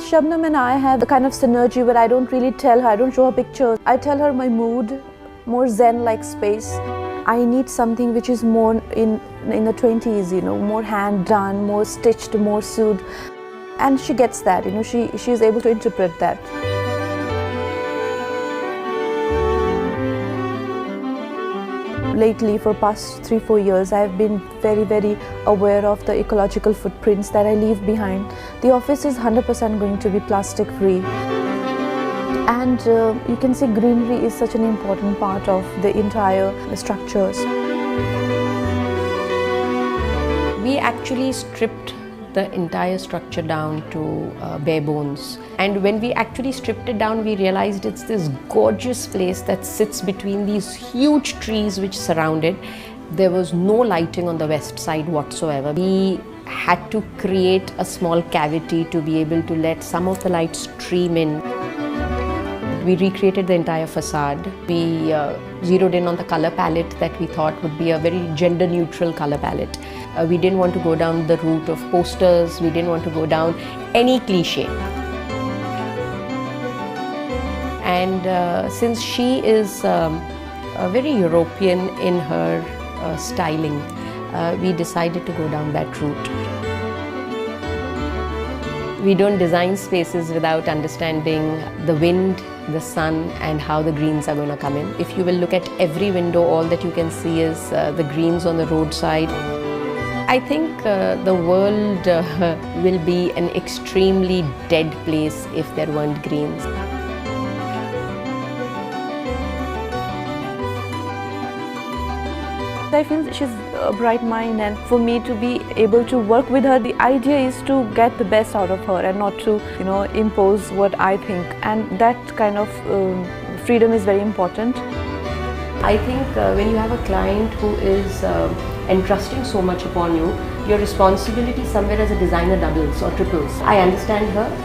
Shabnam and I have a kind of synergy where I don't really tell her, I don't show her pictures. I tell her my mood, more zen-like space. I need something which is more in the 20s, more hand done, more stitched, more sewed. And she gets that, she is able to interpret that. Lately, for past 3-4 years, I have been very aware of the ecological footprints that I leave behind. The office is 100% going to be plastic free. And you can see greenery is such an important part of the entire structures. We actually stripped the entire structure down to bare bones. And when we actually stripped it down, we realized it's this gorgeous place that sits between these huge trees which surround it. There was no lighting on the west side whatsoever. We had to create a small cavity to be able to let some of the light stream in. We recreated the entire facade. We zeroed in on the color palette that we thought would be a very gender neutral color palette. We didn't want to go down the route of posters. We didn't want to go down any cliche. And since she is very European in her styling, we decided to go down that route. We don't design spaces without understanding the wind, the sun, and how the greens are going to come in. If you will look at every window, all that you can see is the greens on the roadside. I think the world will be an extremely dead place if there weren't greens. I feel she's a bright mind, and for me to be able to work with her, the idea is to get the best out of her and not to, impose what I think. And that kind of freedom is very important. I think when you have a client who is entrusting so much upon you, your responsibility somewhere as a designer doubles or triples. I understand her.